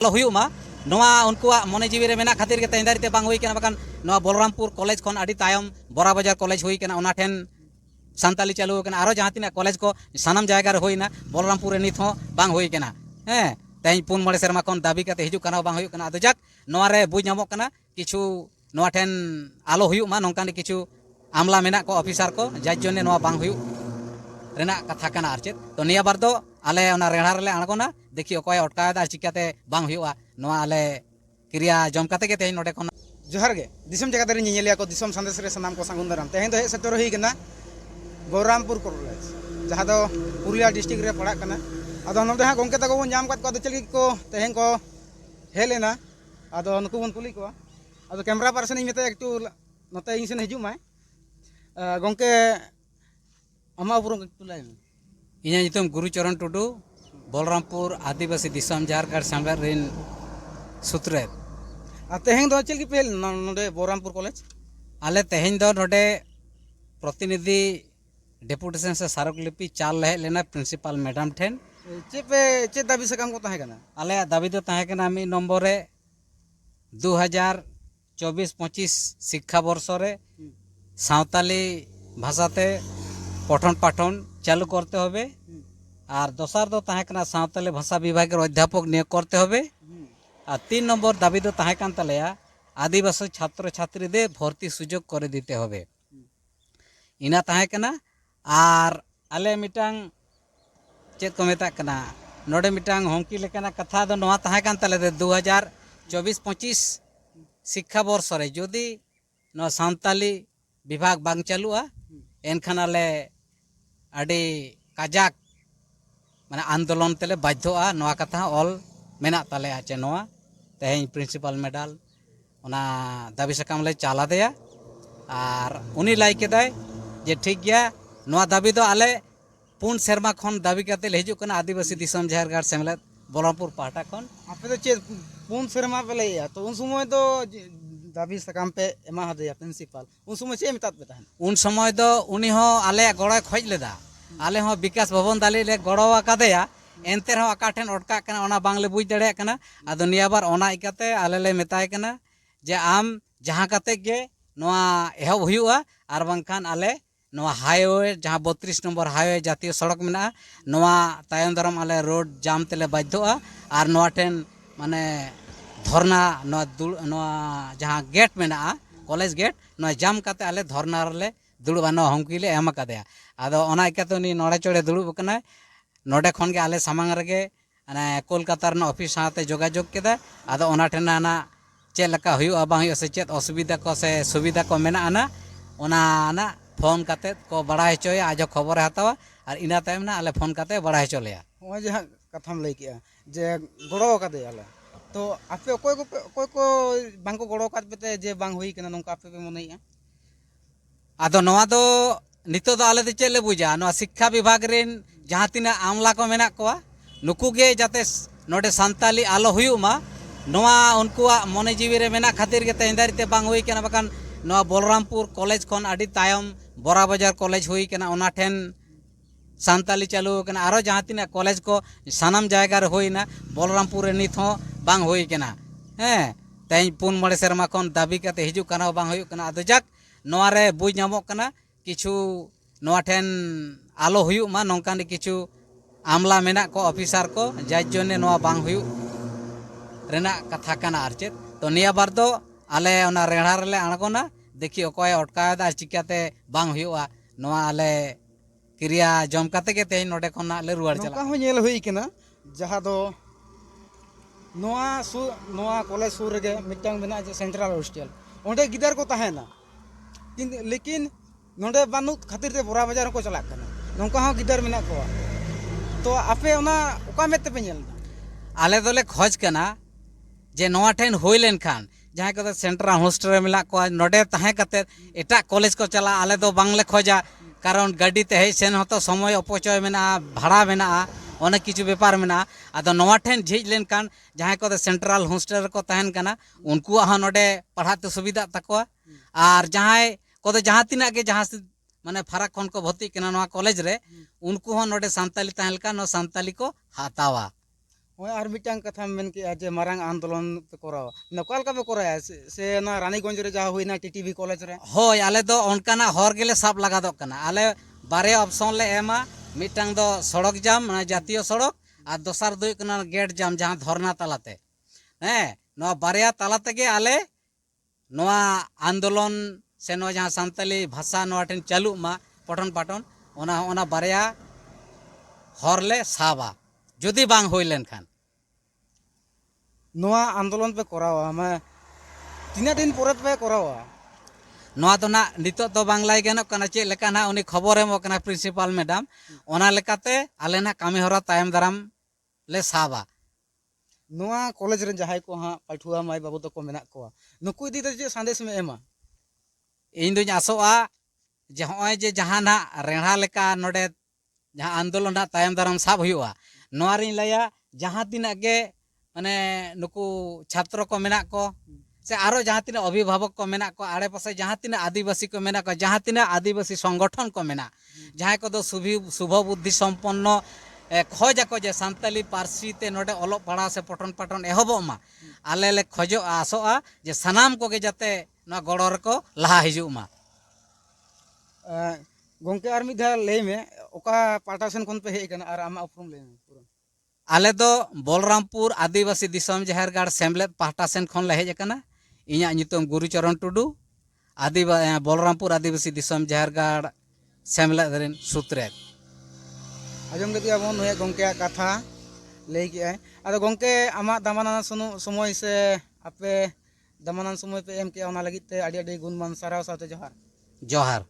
हुयुमा नोआ उनकुआ मने जीवी रे मेना खातिर के तेंदारी ते बांग हुई केना बकान नोआ बलरामपुर कॉलेज खन आडी तायम बोरा बाजार कॉलेज हुई केना ओना ठेन सानताली चालू केना आरो जहां तिना कॉलेज को सानाम जायगा रे होइना बलरामपुर रे नित हो बांग हुई केना हे तें पुन मळे सेरमा खन दाबी काते हिजु काना बांग हुई केना आदो जाक नोआ रे बुझ नामो केना किछु नोआ ठेन आलो हुयुमा नोंकान किछु आमला मेना को ऑफिसर को जाज जने नोआ बांग हुयु रेना कथा काना आरचेत तो निया बार दो आले ओना रेहार ले आणगोना देखि अकय अटकायदा चिकाते बांग हुयुआ नोआ आले क्रिया जम काते के तेहि नोडे खन जोहार गे दिसम जगह दरे नियलिया को दिसम संदेश रे सनाम को सांगुन दाराम तेहें दो हे सेतर हुई कना बलरामपुर कॉलेज जहां दो पुरुलिया डिस्ट्रिक्ट रे पड़ा कना आदो नोडे हा गोंके तको बन जाम कात को चलगी को तेहें को हेलेना आदो नुकु बन कुली को आदो कैमरा पर्सन इ मेते एकटू नते इन सेन हिजु माय गोंके अमा पुरो तुलाय इना नितम गुरुचरण टुडू बलरामपुर आदिवासी दिसम झारखंड सांबर रिन सूत्रे तेहें दो चलगी पेल नोडे बलरामपुर कॉलेज आले तेहें दो नोडे प्रतिनिधि डेपुटेशन से सारकलिपि चाल लहे लेना प्रिंसिपल मैडम ठेन चे दाबी सकाम को ताहे कना आले दाबी दो ताहे कना मी नंबर रे 2024-25 शिक्षा वर्ष रे सावताली भाषाते पठन पाठन चालू करते होबे और दोसार दो ताहे कना सावताली भाषा विभाग रे अध्यापक नियोग करते होबे और 3 नंबर दाबी दो ताहे कान तलेया आदिवासी छात्र छात्री दे भर्ती सुजोग करे दिते होबे इना ताहे कना और आले मिटांग चेत को मेता कना नोडे मिटांग होंकी लेकना कथा दो नोआ ताहे कान तले दे 2024-25 शिक्षा वर्ष रे जदि नो सावताली विभाग बांग चालुआ एनखान आले आडी काजाक माने आंदोलन तेले बाध्योआ नोआ कथा ऑल मेना ताले आचे नोआ तेहें प्रिंसिपल मेडल ओना दाबी सकाम ले चाला देया और उनी लाई केदाय जे ठीक गया नोआ दाबी दो आले पुन शर्मा खन दाबी काते हिजु कना आदिवासी दिसम झारखंड सेमलेद बलरामपुर पाटा खन आपे तो चे पुन शर्मा पे लैया तो उन समय तो दाबी सकाम पे एमा हदेया प्रिंसिपल उन समय चे मेतात पे ताहन उन समय दो उनी हो आले गड़य खोज लेदा आले हो विकास भवन दाली ले गड़वा कादेया एनते रहो आका ठेन अटका कना ओना बांगले बुझ दड़े कना आदो निया बार ओना इकाते आले ले मेताय कना जे आम जहां काते गे नोआ एहब हुयुआ आर बांखान आले नोआ हाईवे जहां 32 नंबर हाईवे जातीय सड़क मेना नोआ तायम दरम आले रोड जाम तेले बाध्योआ आर नोआ ठेन माने धरना नोआ जहां गेट मेना कॉलेज गेट नोआ जाम काते आले धरना रे दुड़बा नो हमकी ले एम कादेया आदो ओना इकाते उनी नोडे चोड़े दुड़ब कना नोडे खन के आले सामांग रेगे अने कोलकाता रन ऑफिस साथे जोगाजोग केदा आदो ओना ठेना ना चे लका हुयुआ बांग हुयुआ से चेत असुविधा को से सुविधा को मेना आना ओना ना फोन काते को बड़ा हचोया आज खबर हतावा और इना तायम ना आले फोन काते बड़ा हचोलेया ओय जहां कथाम लई किया जे गड़ो कादे आले तो आपे कोय को बांको गड़ो काद पेते जे बांग हुई कना नोंका आपे पे मनैया आदो नोआ दो नितो दो आले दे चे ले बुझा नोआ शिक्षा विभाग रेन जहां तिना आमला को मेना कोआ नुकु गे जाते नोडे सानताली आलो हुयुमा नोआ उनकुआ मने जीवी रे मेना खातिर के तेंदारी ते बांग हुई केना बकान नोआ बलरामपुर कॉलेज खन आडी तायम बोरा बाजार कॉलेज हुई केना ओना ठेन सानताली चालू केना आरो जहां तिना कॉलेज को सानाम जायगा रे होइना बलरामपुर रे नित हो बांग हुई केना हे तें पुन मळे सेरमा खन दाबी काते हिजु काना बांग हुई केना आदो जाक नोआ रे बुझ नामो केना किछु नोआ ठेन आलो हुयुमा नोंकान किछु आमला मेना को ऑफिसर को जाज जने नोआ बांग हुयु रेना कथा काना आरचेत तो निया बार दो आले ओना रेहार ले आणगोना देखि अकय अटकायदा चिकाते बांग हुयुआ नोआ आले क्रिया जम काते के तेहि नोडे खना ले रुवार चला नोका हो नेल हुई कना जहां दो नोआ कॉलेज सुर रे मिटांग मेना जे सेंट्रल हॉस्टल ओंडे गिदार को ताहेना लेकिन नोडे बानु खातिर ते बोरा बाजार को चला कना नोका हो गिदार मेना को तो आपे ओना ओका मेते पे नेल आले दोले खोज कना जे नोआ ठेन होई लेन खान जहां को सेंट्रल हॉस्टल रे मिला को नोडे ताहे काते एटा कॉलेज को चला आले दो बांगले खोजा कारण गाड़ी ते हे सेन होतो समय अपचय मेना भाड़ा मेना अनेक किछु व्यापार मेना आदो नोआ ठेन झिज लेन कान जहां को सेंट्रल हॉस्टल को तहन कना उनको हा नोडे पढ़ाते सुविधा तकवा और जहां को जहां तिना के जहां माने फरक खन को भर्ती कना नोआ कॉलेज रे उनको हो नोडे सानताली तहन का नो सानताली को हातावा ᱦᱚᱸᱜᱼᱚᱭ ᱟᱨ ᱢᱤᱫᱴᱟᱝ ᱠᱟᱛᱷᱟᱢ ᱢᱮᱱ ᱠᱮᱜᱼᱟ ᱡᱮ ᱢᱟᱨᱟᱝ ᱟᱱᱫᱳᱞᱚᱱ ᱯᱮ ᱠᱚᱨᱟᱣᱟ ᱚᱠᱟ ᱞᱮᱠᱟ ᱯᱮ ᱠᱚᱨᱟᱣᱟ ᱥᱮ ᱱᱚᱣᱟ ᱨᱟᱱᱤᱜᱚᱸᱡᱽ ᱨᱮ ᱡᱟᱦᱟᱸ ᱦᱩᱭᱱᱟ ᱴᱤᱴᱤᱵি ᱠᱚᱞᱮᱡᱽ ᱨᱮ ᱦᱳᱭ ᱟᱞᱮ ᱫᱚ ᱚᱱᱠᱟᱱᱟᱜ ᱦᱚᱨ ᱜᱮᱞᱮ ᱥᱟᱵ ᱞᱟᱜᱟᱫᱚᱜ ᱠᱟᱱᱟ ᱟᱞᱮ ᱵᱟᱨᱭᱟ ᱚᱯᱥᱚᱱ ᱞᱮ ᱮᱢᱟ ᱢᱤᱫᱴᱟᱝ ᱫᱚ ᱥᱚᱲᱚᱠ ᱡᱟᱢ ᱡᱟᱛᱤᱭᱚ ᱥᱚᱲᱚᱠ ᱟᱨ ᱫᱚᱥᱟᱨ ᱫᱚ ᱦᱩᱭᱩᱜ ᱠᱟᱱᱟ ᱜᱮᱴ ᱡᱟᱢ ᱡᱟᱦᱟᱸ ᱫᱷᱚᱨᱱᱟ ᱛᱟᱞᱟᱛᱮ ᱦᱮᱸ ᱱᱚᱣᱟ ᱵᱟᱨᱭᱟ ᱛᱟᱞᱟ ᱛᱮᱜᱮ ᱟᱞᱮ ᱱᱚᱣᱟ ᱟᱱᱫᱳᱞᱚᱱ ᱥᱮ ᱱᱚᱣᱟ ᱡᱟᱦᱟᱸ ᱥᱟᱱᱛᱟᱞᱤ ᱵᱷᱟষᱟ ᱱᱚᱣᱟ ᱴᱷᱮᱱ ᱪᱟᱹᱞᱩᱜ ᱢᱟ ᱯᱚᱴᱚᱱ ᱯᱟᱴᱚᱱ ᱚᱱᱟ ᱵᱟᱨᱭᱟ ᱦᱚᱨ ᱞᱮ ᱥᱟᱵᱟ ᱡᱩᱫᱤ ᱵᱟᱝ ᱦᱩᱭ ᱞᱮᱱᱠᱷᱟᱱ ᱱᱚᱣᱟ ᱟᱱᱫᱳᱞᱚᱱ ᱯᱮ ᱠᱚᱨᱟᱣᱟ ᱢᱟᱱᱮ ᱛᱤᱱᱟᱹᱜ ᱫᱤᱱ ᱯᱚᱨᱮ ᱯᱮ ᱠᱚᱨᱟᱣᱟ ᱱᱚᱣᱟ ᱫᱚ ᱱᱟᱜ ᱱᱤᱛᱚᱜ ᱫᱚ ᱵᱟᱝ ᱞᱟᱹᱭ ᱜᱟᱱᱚᱜ ᱠᱟᱱᱟ ᱪᱮᱫ ᱞᱮᱠᱟ ᱱᱟᱜ ᱩᱱᱤ ᱠᱷᱚᱵᱚᱨ ᱮᱢᱚᱜ ᱠᱟᱱᱟ ᱯᱨᱤᱱᱥᱤᱯᱟᱞ ᱢᱮᱰᱟᱢ ᱚᱱᱟ ᱞᱮᱠᱟᱛᱮ ᱟᱞᱮ ᱱᱟᱜ ᱠᱟᱹᱢᱤ ᱦᱚᱨᱟ ᱛᱟᱭᱚᱢ ᱫᱟᱨᱟᱢ ᱞᱮ ᱥᱟᱵᱟ ᱱᱚᱣᱟ ᱠᱚᱞᱮᱡᱽ ᱨᱮᱱ ᱡᱟᱦᱟᱸᱭ ᱠᱚ ᱦᱟᱸᱜ ᱯᱟᱹᱴᱷᱩᱣᱟᱹ ᱢᱟᱹᱭ ᱵᱟᱹᱵᱩ ᱛᱟᱠᱚ ᱢᱮᱱᱟᱜ ᱠᱚᱣᱟ ᱱᱩᱠᱩ ᱤᱫᱤ ᱠᱟᱛᱮ ᱪᱮᱫ ᱥᱟᱸᱫᱮᱥ ᱮᱢ ᱮᱢᱟ ᱤᱧ ᱫᱩᱧ ᱟᱥᱚᱜᱼᱟ ᱡᱮ ᱦᱚᱸᱜᱼᱚᱭ ᱡᱮ ᱡᱟᱦᱟᱸ ᱱᱟᱜ ᱨᱮᱸᱲᱦᱟ ᱞᱮᱠᱟ ᱱᱚᱰᱮ ᱡᱟᱦᱟᱸ ᱟᱱᱫᱳᱞᱚᱱ ᱱᱟᱜ ᱛᱟᱭᱚᱢ ᱫᱟᱨᱟᱢ ᱥᱟᱵ ᱦᱩᱭᱩᱜᱼᱟ ᱱᱚᱣᱟ ᱨᱤᱧ ᱞᱟᱹᱭᱟ ᱡᱟᱦᱟᱸ ᱛᱤᱱᱟᱹᱜ ᱜᱮ ᱢᱟᱱᱮ ᱱᱩᱠᱩ ᱪᱷᱟᱛᱨᱚ ᱠᱚ ᱢᱮᱱᱟᱜ ᱠᱚ ᱥᱮ ᱟᱨᱚ ᱡᱟᱦᱟᱸ ᱛᱤᱱᱟᱹᱜ ᱚᱵᱷᱤᱵᱷᱟᱵᱚᱠ ᱠᱚ ᱢᱮᱱᱟᱜ ᱠᱚ ᱟᱲᱮᱯᱟᱥᱮ ᱡᱟᱦᱟᱸ ᱛᱤᱱᱟᱹᱜ ᱟᱹᱫᱤᱵᱟᱹᱥᱤ ko mena ko jahan tina adibasi songgothon ko mena jahan ko do subho buddhi sampanno khoj ako je santali parsi te node olok pahara se poton paton ehobok ma ale le khojo asoa je sanam ko ge jate na goro reko laha hijug ma ᱜᱚᱝᱠᱮ ᱟᱨ ᱢᱤᱫ ᱫᱷᱟᱣ ᱞᱟᱹᱭ ᱢᱮ ᱚᱠᱟ ᱯᱟᱦᱴᱟ ᱥᱮᱱ ᱠᱷᱚᱱ ᱯᱮ ᱦᱮᱡ ᱟᱠᱟᱱᱟ ᱟᱨ ᱟᱢᱟᱜ ᱩᱯᱨᱩᱢ ᱞᱟᱹᱭ ᱢᱮ ᱯᱩᱨᱟᱹ ale do bolrampur adibasi disom jahergad semlet pahta sen khon le hej akana inyag nyutum guru charan tudu bolrampur adibasi disom jahergad semlet ren sutrek ᱟᱸᱡᱚᱢ ᱠᱮᱫ ᱜᱮᱭᱟᱵᱚᱱ ᱱᱩᱭ ᱜᱚᱝᱠᱮᱭᱟᱜ ᱠᱟᱛᱷᱟ ᱞᱟᱹᱭ ᱠᱮᱜᱼᱟᱭ ᱟᱫᱚ ᱜᱚᱝᱠᱮ ᱟᱢᱟᱜ ᱫᱟᱢᱟᱱᱟᱱ ᱥᱚᱢᱚᱭ ᱥᱮ ᱟᱯᱮ ᱫᱟᱢᱟᱱᱟᱱ ᱥᱚᱢᱚᱭ ᱯᱮ ᱮᱢ ᱠᱮᱜᱼᱟ ᱚᱱᱟ ᱞᱟᱹᱜᱤᱫ ᱛᱮ ᱟᱹᱰᱤ ᱟᱹᱰᱤ ᱜᱩᱱᱢᱟᱱ ᱥᱟᱨᱦᱟᱣ ᱥᱟᱶᱛᱮ ᱡᱚᱦᱟᱨ ᱡᱚᱦᱟᱨ